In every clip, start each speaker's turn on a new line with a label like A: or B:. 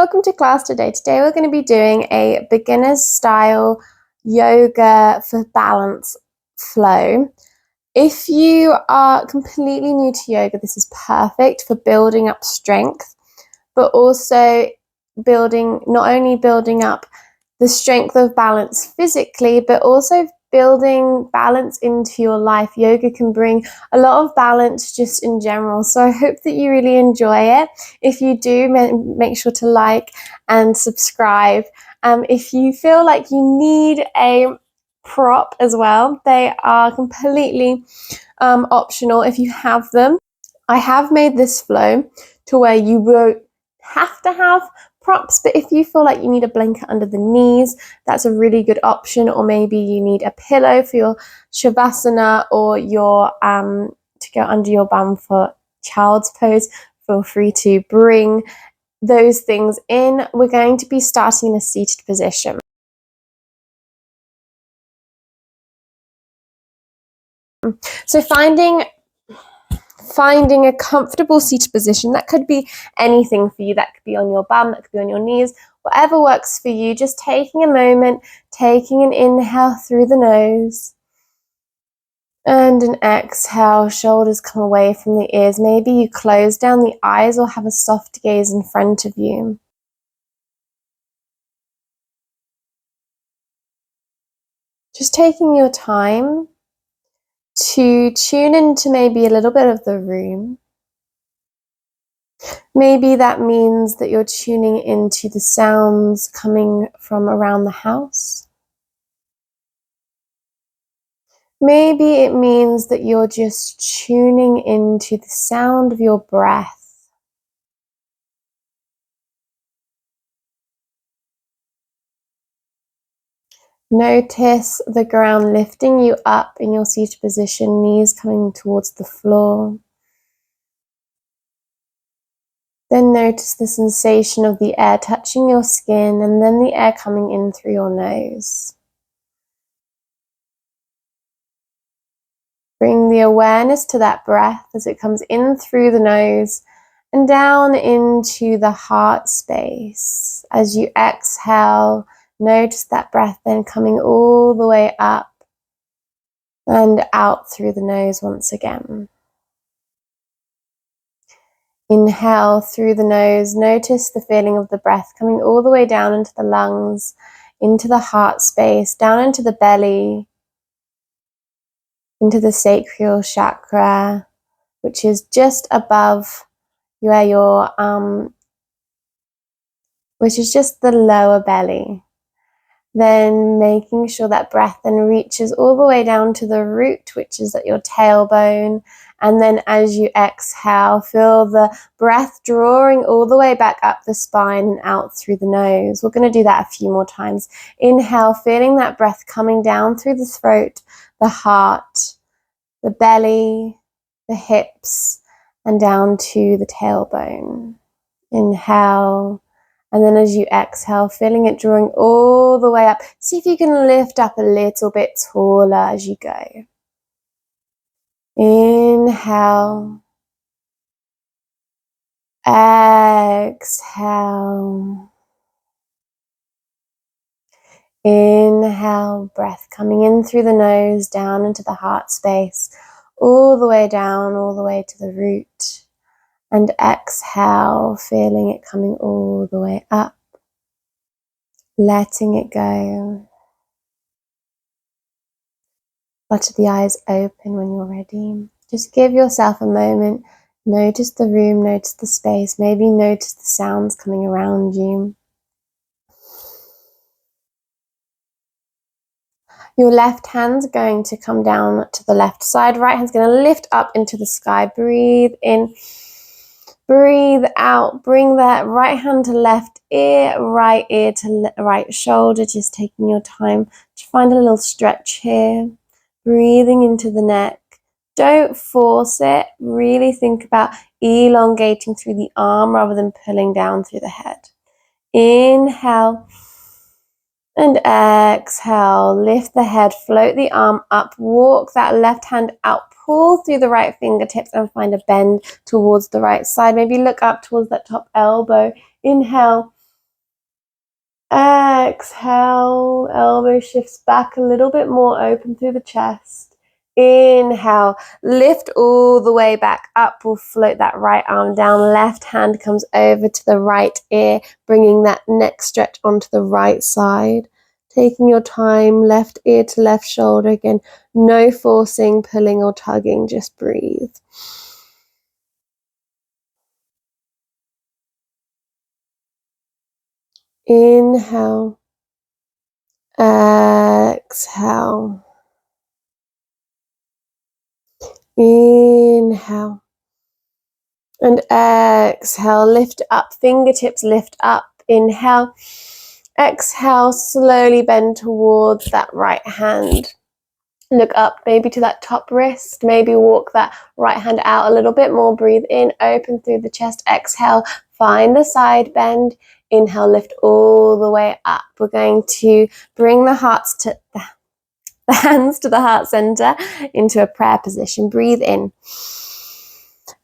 A: welcome to class today. Today we're going to be doing a beginner's style yoga for balance flow. If you are completely new to yoga, this is perfect for building up strength, but also not only building up the strength of balance physically, but also building balance into your life. Yoga can bring a lot of balance just in general. So I hope that you really enjoy it. If you do, make sure to like and subscribe. If you feel like you need a prop as well, they are completely optional if you have them. I have made this flow to where you won't have to have props, but if you feel like you need a blanket under the knees, that's a really good option. Or maybe you need a pillow for your shavasana, or your to go under your bum for child's pose. Feel free to bring those things in. We're going to be starting in a seated position. So finding a comfortable seated position, that could be anything for you. That could be on your bum, that could be on your knees, whatever works for you. Just taking a moment, taking an inhale through the nose and an exhale. Shoulders come away from the ears. Maybe you close down the eyes or have a soft gaze in front of you. Just taking your time to tune into maybe a little bit of the room. Maybe that means that you're tuning into the sounds coming from around the house. Maybe it means that you're just tuning into the sound of your breath. Notice the ground lifting you up in your seated position, knees coming towards the floor. Then notice the sensation of the air touching your skin, and then the air coming in through your nose. Bring the awareness to that breath as it comes in through the nose and down into the heart space. As you exhale, notice that breath then coming all the way up and out through the nose once again. Inhale through the nose. Notice the feeling of the breath coming all the way down into the lungs, into the heart space, down into the belly, into the sacral chakra, which is just above where which is just the lower belly. Then making sure that breath then reaches all the way down to the root, which is at your tailbone. And then as you exhale, feel the breath drawing all the way back up the spine and out through the nose. We're going to do that a few more times. Inhale, feeling that breath coming down through the throat, the heart, the belly, the hips, and down to the tailbone. Inhale. And then as you exhale, feeling it drawing all the way up. See if you can lift up a little bit taller as you go. Inhale. Exhale. Inhale, breath coming in through the nose, down into the heart space, all the way down, all the way to the root. And exhale, feeling it coming all the way up. Letting it go. Flutter the eyes open when you're ready. Just give yourself a moment. Notice the room, notice the space. Maybe notice the sounds coming around you. Your left hand's going to come down to the left side. Right hand's going to lift up into the sky. Breathe in. Breathe out. Bring that right hand to left ear to right shoulder. Just taking your time to find a little stretch here. Breathing into the neck. Don't force it. Really think about elongating through the arm rather than pulling down through the head. Inhale and exhale. Lift the head, float the arm up, walk that left hand out, pull through the right fingertips and find a bend towards the right side. Maybe look up towards that top elbow. Inhale Exhale, elbow shifts back a little bit more, open through the chest. Inhale, lift all the way back up. We'll float that right arm down. Left hand comes over to the right ear, bringing that neck stretch onto the right side. Taking your time, left ear to left shoulder. Again, no forcing, pulling or tugging, just breathe. Inhale. Exhale. Inhale. And exhale, lift up, fingertips lift up. Inhale. Exhale, slowly bend towards that right hand. Look up, maybe to that top wrist. Maybe walk that right hand out a little bit more. Breathe in, open through the chest. Exhale, find the side bend. Inhale, lift all the way up. We're going to bring the hands to the heart center into a prayer position. Breathe in.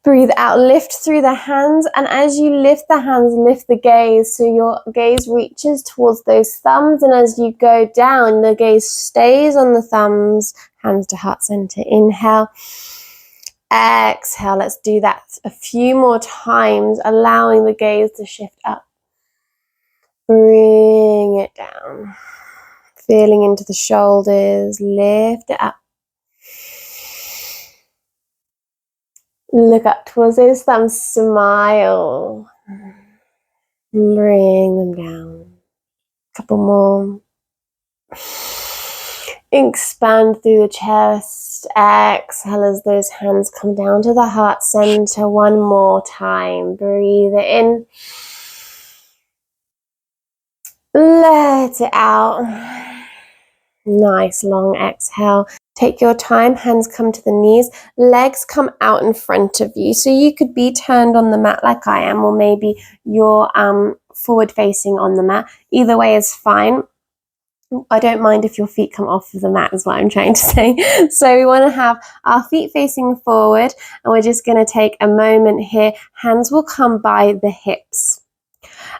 A: Breathe out, lift through the hands, and as you lift the hands, lift the gaze, so your gaze reaches towards those thumbs, and as you go down, the gaze stays on the thumbs, hands to heart center. Inhale, exhale. Let's do that a few more times, allowing the gaze to shift up. Bring it down, feeling into the shoulders, lift it up. Look up towards those thumbs, smile. Bring them down. Couple more. Expand through the chest. Exhale as those hands come down to the heart center. One more time. Breathe it in. Let it out. Nice long exhale. Take your time, hands come to the knees, legs come out in front of you. So you could be turned on the mat like I am, or maybe you're forward facing on the mat. Either way is fine. I don't mind if your feet come off of the mat, is what I'm trying to say. So we want to have our feet facing forward, and we're just going to take a moment here. Hands will come by the hips.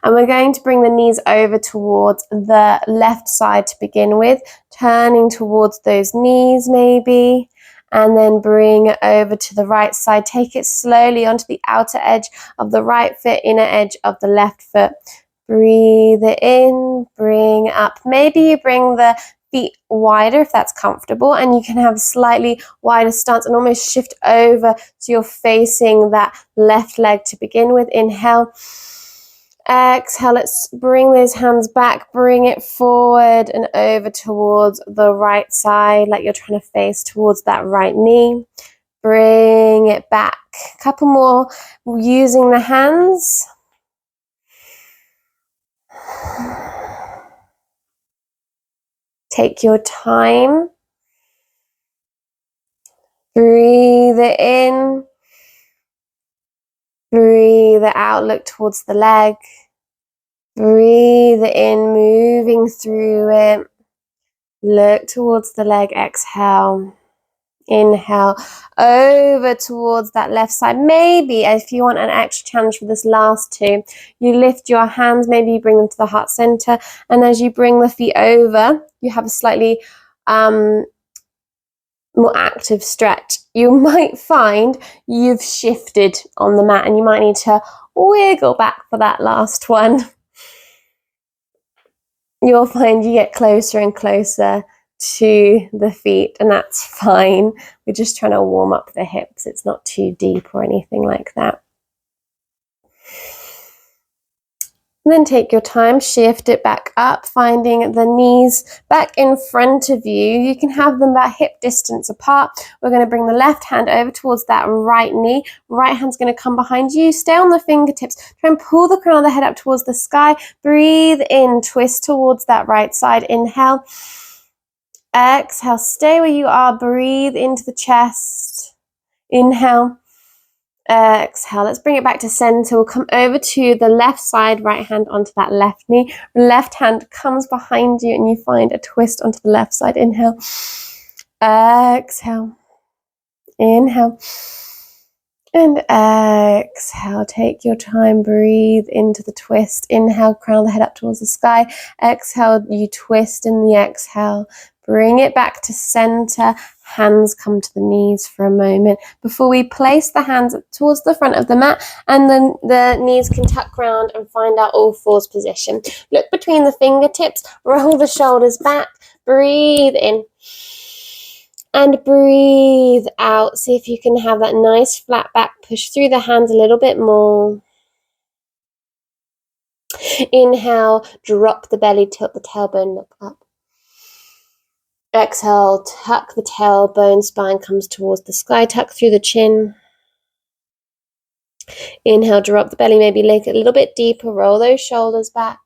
A: And we're going to bring the knees over towards the left side to begin with, turning towards those knees maybe, and then bring it over to the right side. Take it slowly onto the outer edge of the right foot, inner edge of the left foot. Breathe it in, bring up. Maybe you bring the feet wider if that's comfortable, and you can have a slightly wider stance and almost shift over so you're facing that left leg to begin with. Inhale. Exhale, let's bring those hands back, bring it forward and over towards the right side, like you're trying to face towards that right knee. Bring it back. A couple more using the hands. Take your time. Breathe it in. Breathe it out, look towards the leg. Breathe it in, moving through it. Look towards the leg, exhale. Inhale, over towards that left side. Maybe if you want an extra challenge for this last two, you lift your hands, maybe you bring them to the heart center, and as you bring the feet over, you have a slightly more active stretch. You might find you've shifted on the mat and you might need to wiggle back for that last one. You'll find you get closer and closer to the feet, and that's fine. We're just trying to warm up the hips. It's not too deep or anything like that. And then take your time, shift it back up, finding the knees back in front of you. You can have them about hip distance apart. We're going to bring the left hand over towards that right knee. Right hand's going to come behind you. Stay on the fingertips. Try and pull the crown of the head up towards the sky. Breathe in, twist towards that right side. Inhale. Exhale, stay where you are. Breathe into the chest. Inhale. Exhale, let's bring it back to center. We'll come over to the left side, right hand onto that left knee. Left hand comes behind you and you find a twist onto the left side. Inhale. Exhale. Inhale. And exhale, take your time, breathe into the twist. Inhale, crown the head up towards the sky. Exhale, you twist in the exhale. Bring it back to center. Hands come to the knees for a moment before we place the hands towards the front of the mat, and then the knees can tuck round and find our all fours position. Look between the fingertips, roll the shoulders back, breathe in. And breathe out. See if you can have that nice flat back. Push through the hands a little bit more. Inhale, drop the belly, tilt the tailbone, look up. Exhale, tuck the tailbone, spine comes towards the sky, tuck through the chin. Inhale, drop the belly, maybe leg a little bit deeper, roll those shoulders back.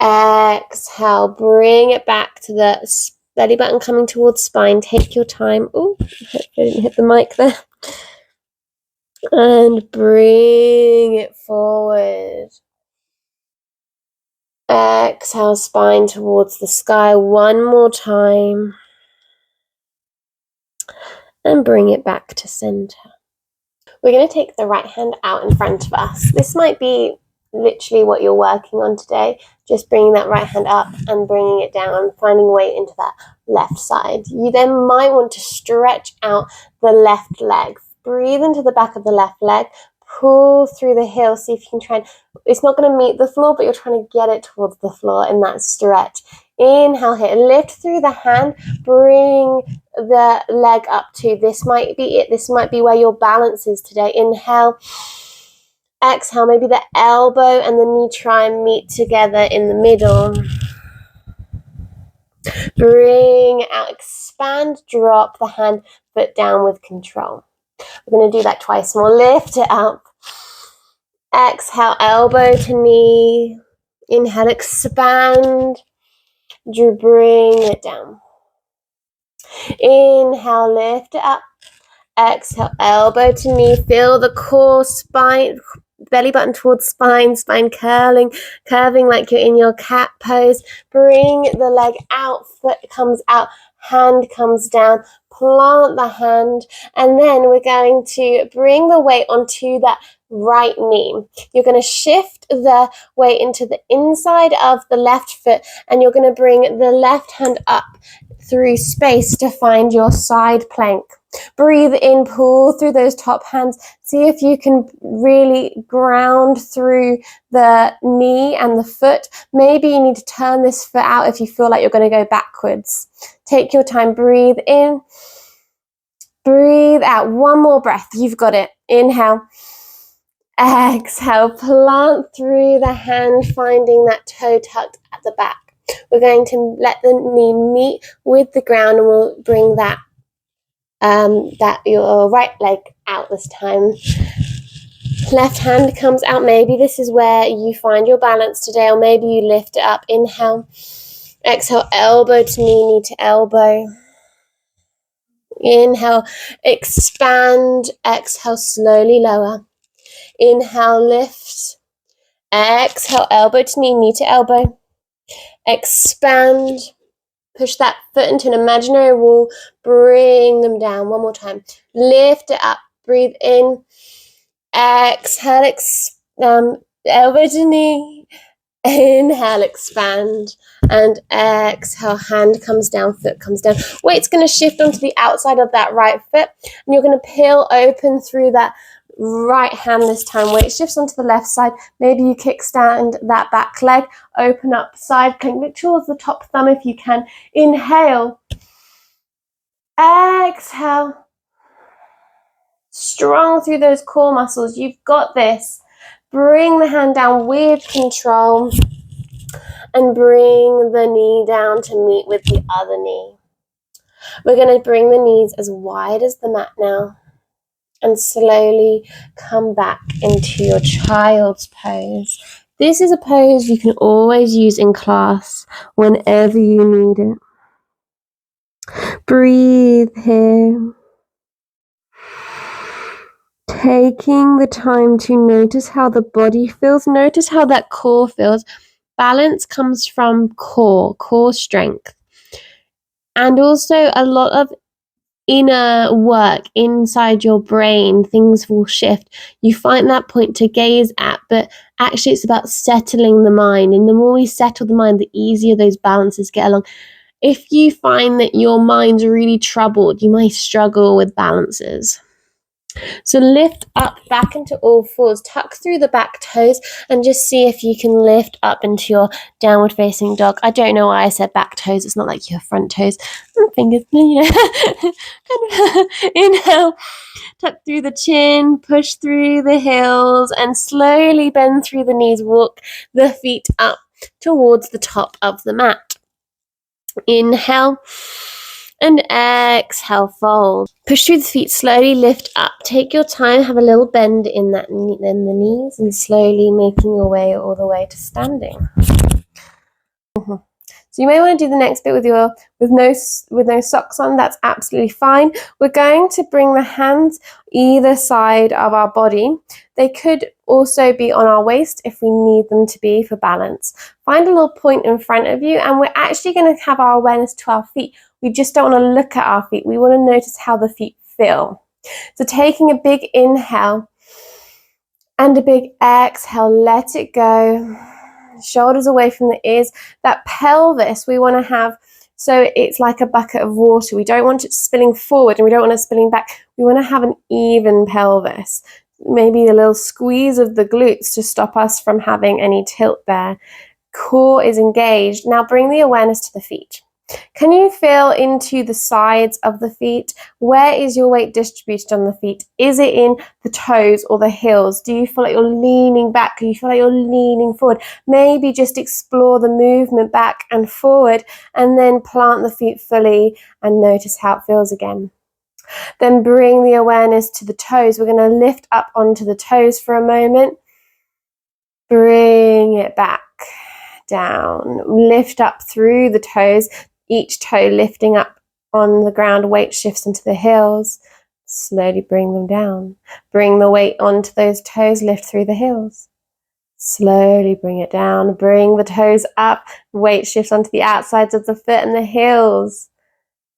A: Exhale, bring it back to the belly button coming towards spine. Take your time. Oh, I didn't hit the mic there. And bring it forward. Exhale, spine towards the sky one more time. And bring it back to center. We're going to take the right hand out in front of us. This might be literally what you're working on today. Just bringing that right hand up and bringing it down, finding weight into that left side. You then might want to stretch out the left leg. Breathe into the back of the left leg. Pull through the heel. See if you can try and, it's not going to meet the floor, but you're trying to get it towards the floor in that stretch. Inhale here, lift through the hand, bring the leg up to, this might be it, this might be where your balance is today. Inhale, exhale, maybe the elbow and the knee try and meet together in the middle. Bring out, expand, drop the hand, foot down with control. We're going to do that twice more. Lift it up. Exhale, elbow to knee. Inhale, expand. Bring it down. Inhale, lift it up. Exhale, elbow to knee. Feel the core, spine, belly button towards spine, spine curving like you're in your cat pose. Bring the leg out, foot comes out, hand comes down. Plant the hand, and then we're going to bring the weight onto that right knee. You're going to shift the weight into the inside of the left foot, and you're going to bring the left hand up through space to find your side plank. Breathe in, pull through those top hands. See if you can really ground through the knee and the foot. Maybe you need to turn this foot out if you feel like you're going to go backwards. Take your time, breathe in, breathe out. One more breath, you've got it. Inhale, exhale, plant through the hand, finding that toe tucked at the back. We're going to let the knee meet with the ground, and we'll bring that your right leg out this time. Left hand comes out. Maybe this is where you find your balance today, or maybe you lift it up. Inhale, exhale, elbow to knee to elbow. Inhale, expand, exhale, slowly lower. Inhale, lift. Exhale, elbow to knee to elbow. Expand. Push that foot into an imaginary wall. Bring them down. One more time. Lift it up. Breathe in. Exhale, elbow to knee. Inhale, expand. And exhale, hand comes down, foot comes down. Weight's going to shift onto the outside of that right foot. And you're going to peel open through that right hand this time. Weight shifts onto the left side. Maybe you kickstand that back leg. Open up side plank. Look towards the top thumb if you can. Inhale. Exhale. Strong through those core muscles. You've got this. Bring the hand down with control. And bring the knee down to meet with the other knee. We're going to bring the knees as wide as the mat now. And slowly come back into your child's pose. This is a pose you can always use in class whenever you need it. Breathe here. Taking the time to notice how the body feels. Notice how that core feels. Balance comes from core strength. And also a lot of inner work inside your brain. Things will shift. You find that point to gaze at, but actually it's about settling the mind. And the more we settle the mind, the easier those balances get along. If you find that your mind's really troubled, you might struggle with balances. So lift up back into all fours, tuck through the back toes, and just see if you can lift up into your downward facing dog. I don't know why I said back toes. It's not like your front toes. Fingers, Inhale, tuck through the chin, push through the heels, and slowly bend through the knees. Walk the feet up towards the top of the mat. Inhale and exhale, fold. Push through the feet, slowly lift up. Take your time, have a little bend in the knees, and slowly making your way all the way to standing. So you may want to do the next bit with no socks on. That's absolutely fine. We're going to bring the hands either side of our body. They could also be on our waist if we need them to be for balance. Find a little point in front of you, and we're actually going to have our awareness to our feet. We just don't want to look at our feet. We want to notice how the feet feel. So taking a big inhale and a big exhale, let it go. Shoulders away from the ears. That pelvis we want to have so it's like a bucket of water. We don't want it spilling forward and we don't want it spilling back. We want to have an even pelvis. Maybe a little squeeze of the glutes to stop us from having any tilt there. Core is engaged. Now bring the awareness to the feet. Can you feel into the sides of the feet? Where is your weight distributed on the feet? Is it in the toes or the heels? Do you feel like you're leaning back? Do you feel like you're leaning forward? Maybe just explore the movement back and forward and then plant the feet fully and notice how it feels again. Then bring the awareness to the toes. We're going to lift up onto the toes for a moment. Bring it back down. Lift up through the toes. Each toe lifting up on the ground, weight shifts into the heels. Slowly bring them down. Bring the weight onto those toes, lift through the heels. Slowly bring it down. Bring the toes up, weight shifts onto the outsides of the foot and the heels.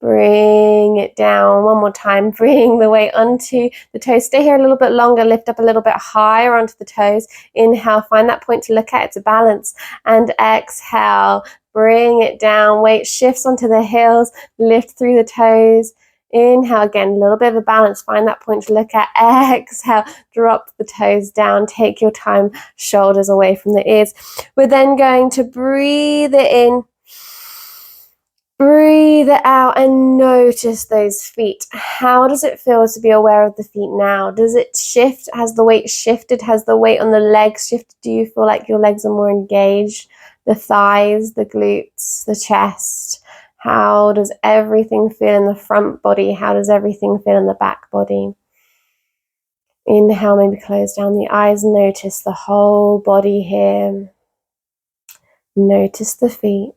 A: Bring it down. One more time. Bring the weight onto the toes. Stay here a little bit longer. Lift up a little bit higher onto the toes. Inhale. Find that point to look at. It's a balance. And exhale. Bring it down. Weight shifts onto the heels. Lift through the toes. Inhale again. A little bit of a balance. Find that point to look at. Exhale. Drop the toes down. Take your time. Shoulders away from the ears. We're then going to breathe it in. Breathe it out and notice those feet. How does it feel to be aware of the feet now? Does it shift? Has the weight shifted? Has the weight on the legs shifted? Do you feel like your legs are more engaged? The thighs, the glutes, the chest. How does everything feel in the front body? How does everything feel in the back body? Inhale, maybe close down the eyes. Notice the whole body here. Notice the feet.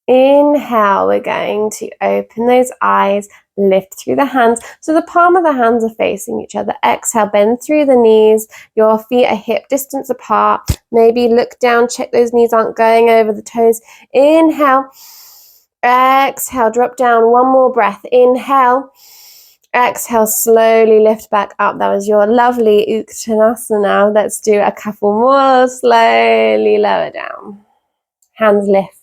A: Inhale, we're going to open those eyes, lift through the hands. So the palm of the hands are facing each other. Exhale, bend through the knees. Your feet are hip distance apart. Maybe look down, check those knees aren't going over the toes. Inhale, exhale, drop down. One more breath. Inhale, exhale, slowly lift back up. That was your lovely Uttanasana. Let's do a couple more. Slowly lower down. Hands lift.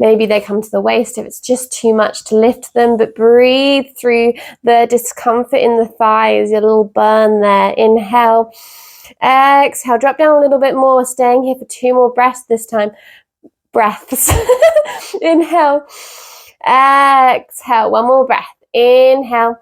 A: Maybe they come to the waist if it's just too much to lift them, but breathe through the discomfort in the thighs, your little burn there. Inhale, exhale, drop down a little bit more. We're staying here for 2 more breaths this time. Breaths. Inhale, exhale, 1 more breath. Inhale,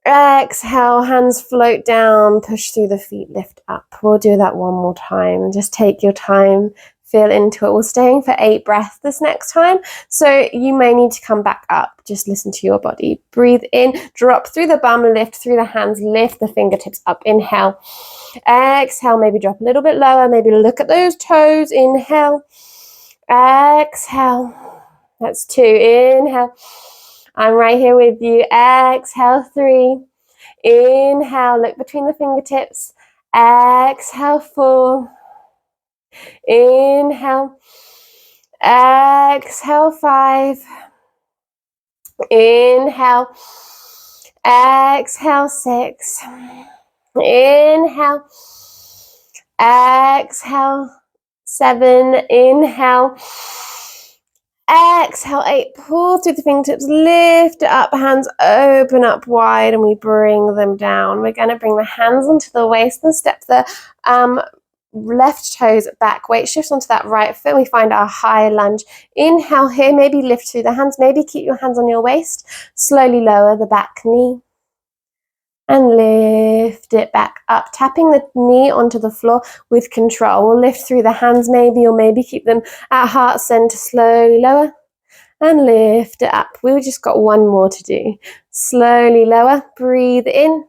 A: exhale, hands float down, push through the feet, lift up. We'll do that 1 more time. Just take your time. Feel into it. We're staying for 8 breaths this next time, so you may need to come back up. Just listen to your body. Breathe in, drop through the bum, lift through the hands, lift the fingertips up. Inhale, exhale, maybe drop a little bit lower, maybe look at those toes. Inhale, exhale. That's 2. Inhale, I'm right here with you. Exhale, 3. Inhale, look between the fingertips. Exhale, 4. Inhale, exhale, 5. Inhale. Exhale, 6. Inhale. Exhale, 7. Inhale. Exhale, 8. Pull through the fingertips, lift it up, hands open up wide, and we bring them down. We're going to bring the hands onto the waist and step the left toes back. Weight shifts onto that right foot. We find our high lunge. Inhale here, maybe lift through the hands, maybe keep your hands on your waist. Slowly lower the back knee. And lift it back up, tapping the knee onto the floor with control. We'll lift through the hands maybe, or maybe keep them at heart center. Slowly lower and lift it up. We've just got one more to do. Slowly lower, breathe in,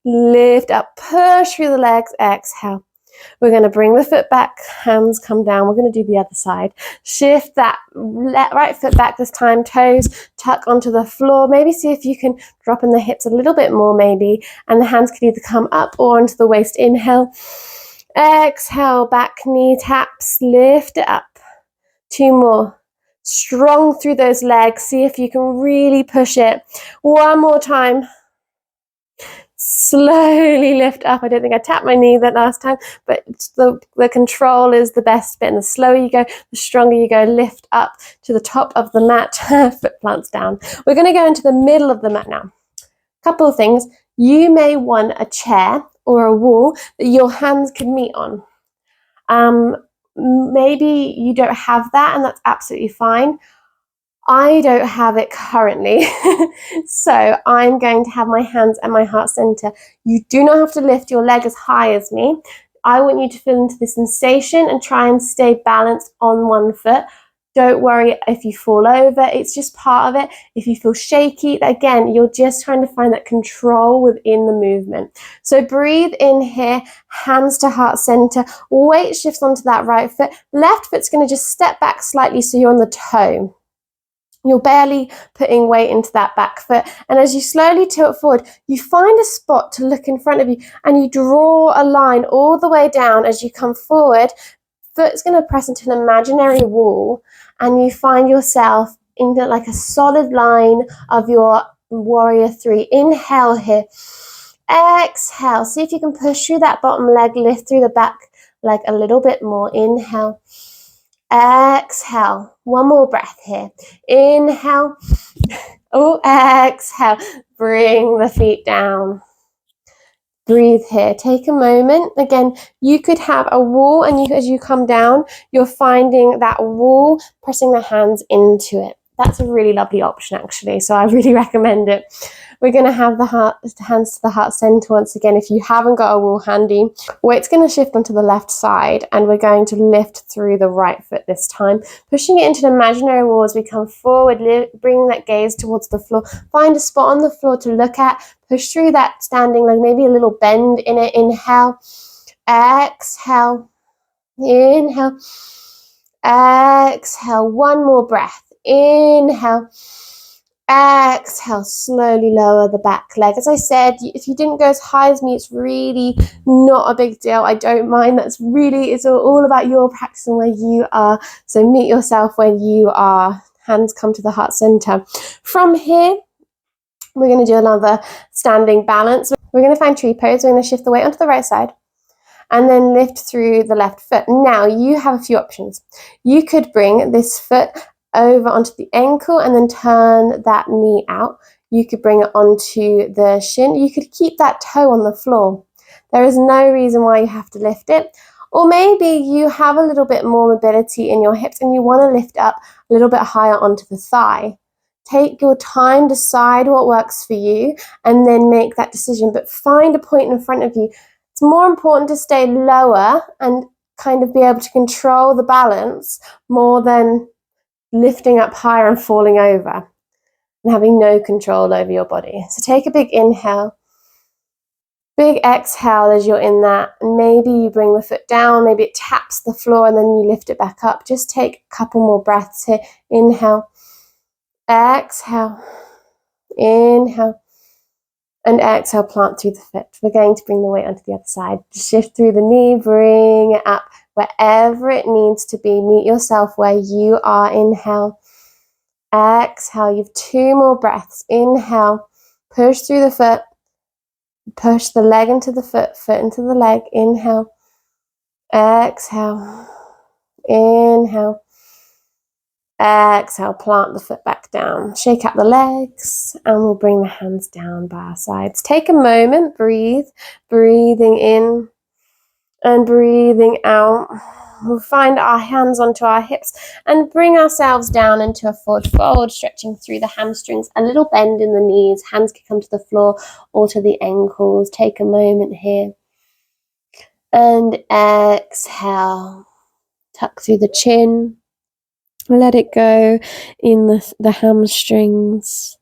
A: lift up, push through the legs, exhale. We're going to bring the foot back, hands come down. We're going to do the other side. Shift that right foot back this time, toes tuck onto the floor. Maybe see if you can drop in the hips a little bit more maybe, and the hands can either come up or onto the waist. Inhale, exhale, back knee taps, lift it up. 2 more. Strong through those legs. See if you can really push it. 1 more time. Slowly lift up. I don't think I tapped my knee that last time, but the control is the best bit. And the slower you go, the stronger you go. Lift up to the top of the mat, foot plants down. We're going to go into the middle of the mat now. Couple of things. You may want a chair or a wall that your hands can meet on. Maybe you don't have that, and that's absolutely fine. I don't have it currently, so I'm going to have my hands at my heart center. You do not have to lift your leg as high as me. I want you to feel into this sensation and try and stay balanced on one foot. Don't worry if you fall over, it's just part of it. If you feel shaky, again, you're just trying to find that control within the movement. So breathe in here, hands to heart center, weight shifts onto that right foot. Left foot's going to just step back slightly so you're on the toe. You're barely putting weight into that back foot. And as you slowly tilt forward, you find a spot to look in front of you and you draw a line all the way down as you come forward. Foot's going to press into an imaginary wall and you find yourself in like a solid line of your warrior 3. Inhale here. Exhale. See if you can push through that bottom leg, lift through the back leg a little bit more. Inhale. Exhale. 1 more breath here. Inhale. Oh, exhale. Bring the feet down. Breathe here. Take a moment. Again, you could have a wall, and as you come down, you're finding that wall, pressing the hands into it. That's a really lovely option, actually, so I really recommend it. We're going to have the hands to the heart center once again. If you haven't got a wall handy, weight's going to shift onto the left side, and we're going to lift through the right foot this time, pushing it into an imaginary wall as we come forward, bring that gaze towards the floor. Find a spot on the floor to look at. Push through that standing leg, maybe a little bend in it. Inhale, exhale, inhale, exhale. 1 more breath. Inhale, exhale, slowly lower the back leg. As I said, if you didn't go as high as me, it's really not a big deal. I don't mind. It's all about your practice and where you are. So meet yourself where you are. Hands come to the heart center. From here, we're going to do another standing balance. We're going to find tree pose. We're going to shift the weight onto the right side and then lift through the left foot. Now you have a few options. You could bring this foot over onto the ankle and then turn that knee out. You could bring it onto the shin. You could keep that toe on the floor. There is no reason why you have to lift it. Or maybe you have a little bit more mobility in your hips and you want to lift up a little bit higher onto the thigh. Take your time, decide what works for you, and then make that decision. But find a point in front of you. It's more important to stay lower and kind of be able to control the balance more than lifting up higher and falling over and having no control over your body. So take a big inhale, big exhale as you're in that, and maybe you bring the foot down, maybe it taps the floor and then you lift it back up. Just take a couple more breaths here. Inhale, exhale, inhale, and exhale, plant through the foot. We're going to bring the weight onto the other side. Shift through the knee, bring it up wherever it needs to be. Meet yourself where you are. Inhale, Exhale, you have 2 more breaths. Inhale, push through the foot, push the leg into the foot, foot into the leg. Inhale, exhale, inhale, exhale, plant the foot back down. Shake out the legs, and we'll bring the hands down by our sides. Take a moment, breathe, breathing in and breathing out. We'll find our hands onto our hips and bring ourselves down into a forward fold, stretching through the hamstrings, a little bend in the knees. Hands can come to the floor or to the ankles. Take a moment here. And exhale. Tuck through the chin. Let it go in the hamstrings.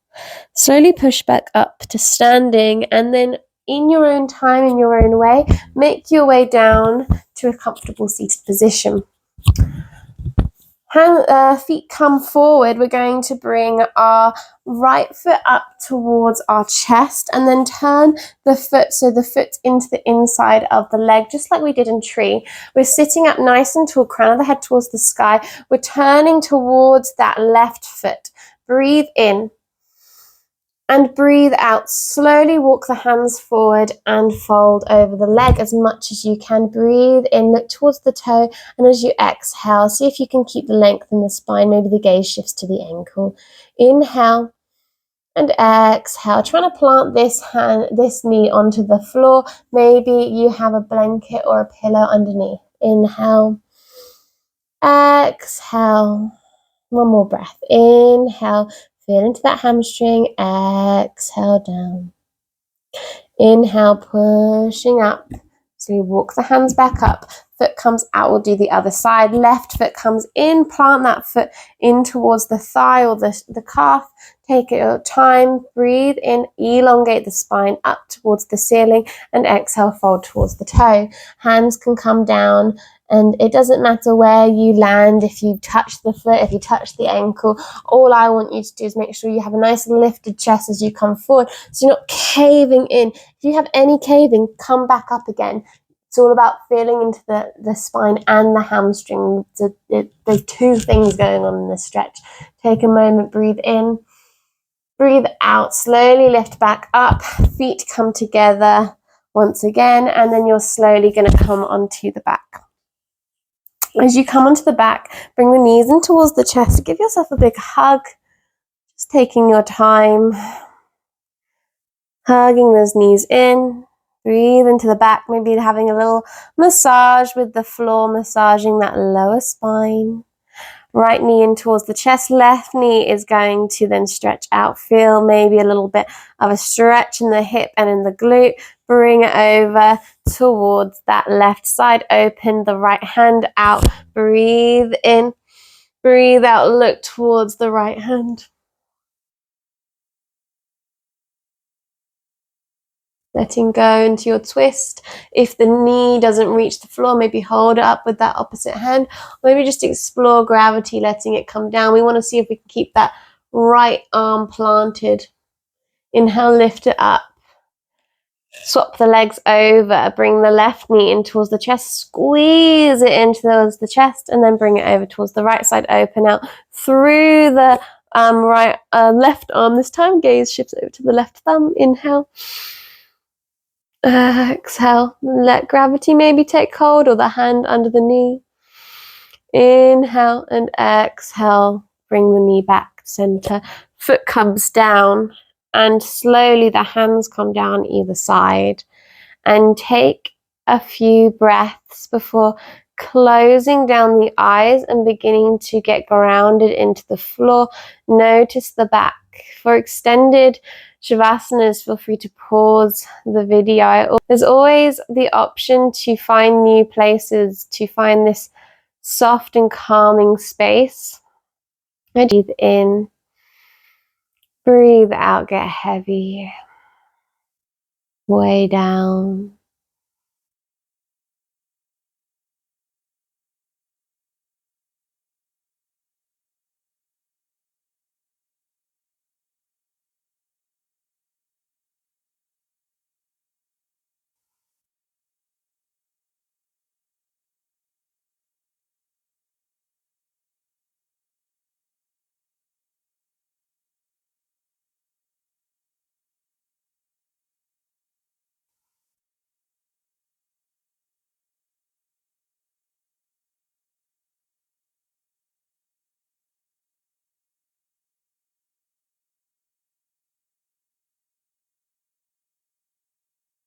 A: Slowly push back up to standing, and then in your own time, in your own way, make your way down to a comfortable seated position. Feet come forward. We're going to bring our right foot up towards our chest and then turn the foot, so the foot into the inside of the leg, just like we did in tree. We're sitting up nice and tall, crown of the head towards the sky. We're turning towards that left foot. Breathe in. And breathe out. Slowly walk the hands forward and fold over the leg as much as you can. Breathe in, look towards the toe, and as you exhale, see if you can keep the length in the spine. Maybe the gaze shifts to the ankle. Inhale and exhale. Trying to plant this knee onto the floor. Maybe you have a blanket or a pillow underneath. Inhale. Exhale. One more breath. Inhale. Feel into that hamstring. Exhale down. Inhale, pushing up. So you walk the hands back up. Foot comes out. We'll do the other side. Left foot comes in. Plant that foot in towards the thigh or the calf. Take your time. Breathe in. Elongate the spine up towards the ceiling. And exhale, fold towards the toe. Hands can come down. And it doesn't matter where you land, if you touch the foot, if you touch the ankle. All I want you to do is make sure you have a nice lifted chest as you come forward, so you're not caving in. If you have any caving, come back up again. It's all about feeling into the spine and the hamstring. There's two things going on in this stretch. Take a moment, breathe in, breathe out, slowly lift back up, feet come together once again, and then you're slowly going to come onto the back. As you come onto the back, bring the knees in towards the chest. Give yourself a big hug. Just taking your time. Hugging those knees in. Breathe into the back. Maybe having a little massage with the floor, massaging that lower spine. Right knee in towards the chest. Left knee is going to then stretch out. Feel maybe a little bit of a stretch in the hip and in the glute. Bring it over towards that left side. Open the right hand out. Breathe in. Breathe out. Look towards the right hand. Letting go into your twist. If the knee doesn't reach the floor, maybe hold it up with that opposite hand. Or maybe just explore gravity, letting it come down. We want to see if we can keep that right arm planted. Inhale, lift it up. Swap the legs over. Bring the left knee in towards the chest. Squeeze it in towards the chest, and then bring it over towards the right side. Open out through the left arm. This time, gaze shifts over to the left thumb. Inhale. Exhale. Let gravity maybe take hold, or the hand under the knee. Inhale and exhale. Bring the knee back center. Foot comes down, and slowly the hands come down either side. And take a few breaths before closing down the eyes and beginning to get grounded into the floor. Notice the back. For extended Shavasana, feel free to pause the video. There's always the option to find new places, to find this soft and calming space. Breathe in, breathe out, get heavy, way down.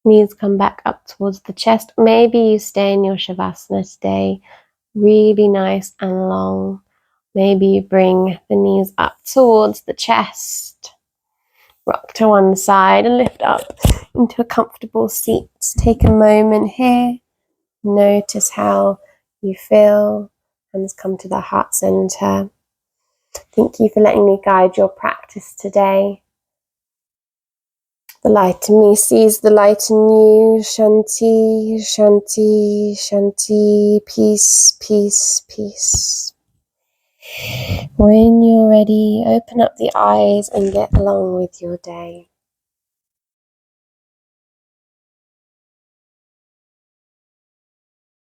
A: Knees come back up towards the chest. Maybe you stay in your Shavasana today, really nice and long. Maybe you bring the knees up towards the chest. Rock to one side and lift up into a comfortable seat. Take a moment here. Notice how you feel. Hands come to the heart center. Thank you for letting me guide your practice today. The light in me sees the light in you. Shanti, Shanti, Shanti. Peace, peace, peace. When you're ready, open up the eyes and get along with your day.